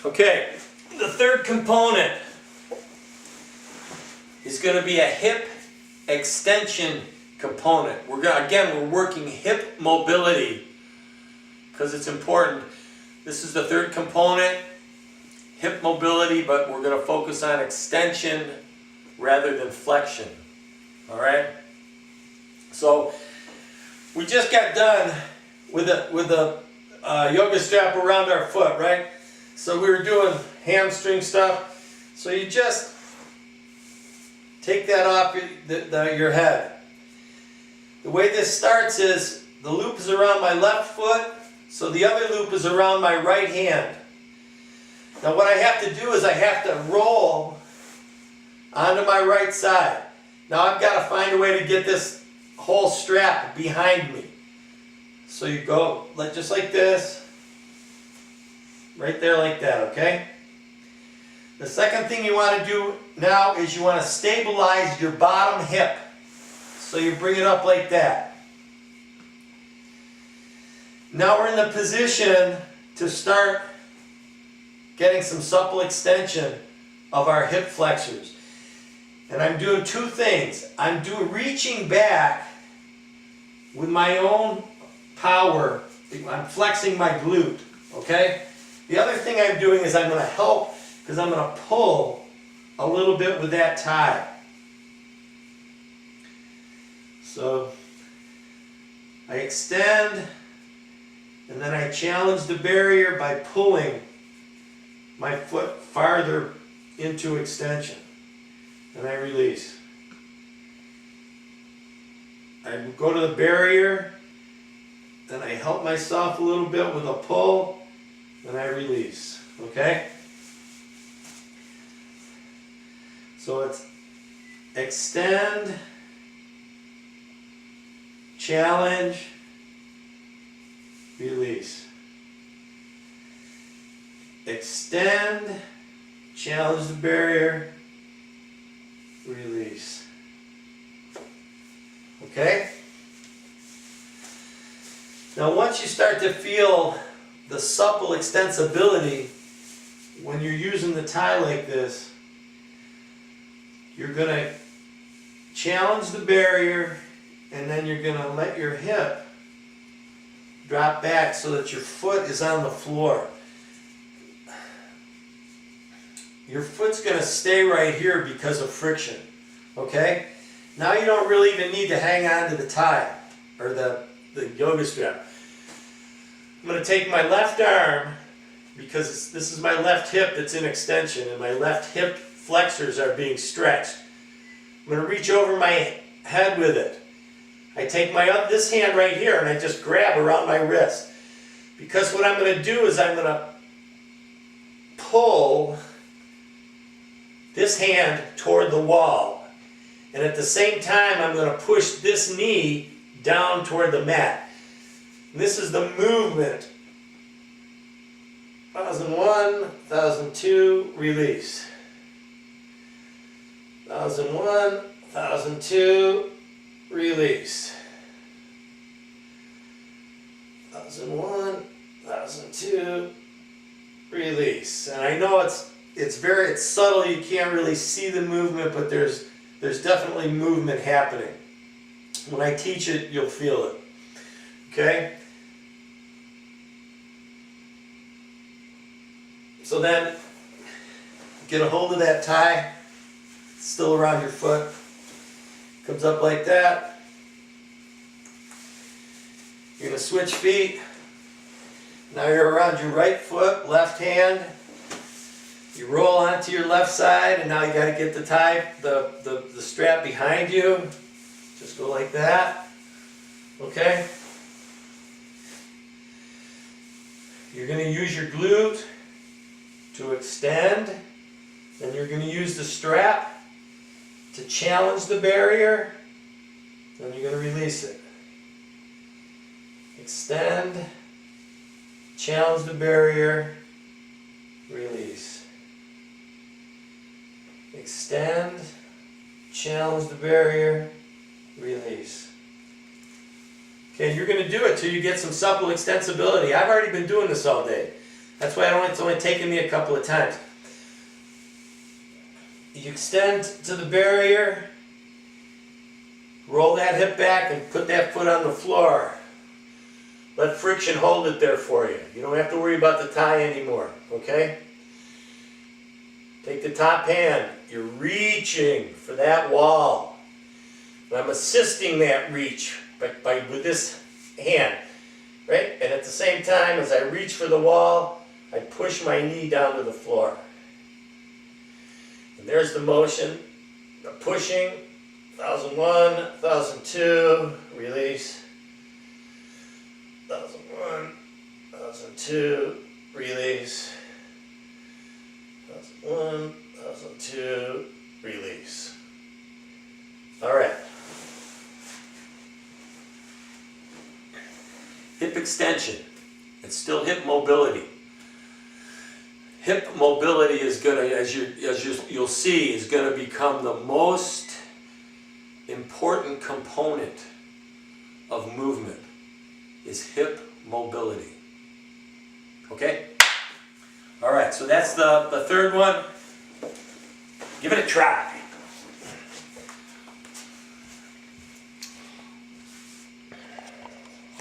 Okay, the third component is going to be a hip extension component. We're working hip mobility because it's important. This is the third component, hip mobility, but we're going to focus on extension rather than flexion. All right. So we just got done with the yoga strap around our foot, right? So we were doing hamstring stuff. So you just take that off your head. The way this starts is the loop is around my left foot, so the other loop is around my right hand. Now what I have to do is I have to roll onto my right side. Now I've got to find a way to get this whole strap behind me. So you go just like this, right there like that, okay? The second thing you want to do now is you want to stabilize your bottom hip. So you bring it up like that. Now we're in the position to start getting some supple extension of our hip flexors. And I'm doing two things. I'm reaching back with my own power. I'm flexing my glute, okay? The other thing I'm doing is I'm going to help because I'm going to pull a little bit with that tie. So I extend and then I challenge the barrier by pulling my foot farther into extension. And I release. I go to the barrier, then I help myself a little bit with a pull, and I release. Okay? So it's extend, challenge, release. Extend, challenge the barrier, release. Okay? Now once you start to feel the supple extensibility when you're using the tie like this, you're going to challenge the barrier and then you're going to let your hip drop back so that your foot is on the floor. Your foot's going to stay right here because of friction. Okay? Now you don't really even need to hang on to the tie or the yoga strap. I'm going to take my left arm because this is my left hip that's in extension and my left hip flexors are being stretched. I'm going to reach over my head with it. I take this hand right here and I just grab around my wrist. Because what I'm going to do is I'm going to pull this hand toward the wall. And at the same time, I'm going to push this knee down toward the mat. And this is the movement. 1001, 1002, release. 1001, 1002, release. 1001, 1002, release. And I know it's subtle, you can't really see the movement, but there's definitely movement happening. When I teach it, you'll feel it. Okay? So then, get a hold of that tie, it's still around your foot, comes up like that. You're going to switch feet. Now you're around your right foot, left hand. You roll onto your left side, and now you got to get the tie, the strap behind you. Just go like that. Okay? You're going to use your glute to extend. Then you're going to use the strap to challenge the barrier. Then you're going to release it. Extend, challenge the barrier, release. Extend, challenge the barrier, release. Okay, you're going to do it till you get some supple extensibility. I've already been doing this all day. That's why it's only taken me a couple of times. You extend to the barrier, roll that hip back and put that foot on the floor. Let friction hold it there for you. You don't have to worry about the tie anymore, okay? Take the top hand. You're reaching for that wall. And I'm assisting that reach with this hand, right? And at the same time, as I reach for the wall, I push my knee down to the floor. And there's the motion, the pushing, 1001, 1002, release, 1001, 1002, release, 1001, 1002, release. All right. Hip extension. It's still hip mobility. Hip mobility is going to, as you'll see, is going to become the most important component of movement, is hip mobility. Okay? All right, so that's the third one. Give it a try.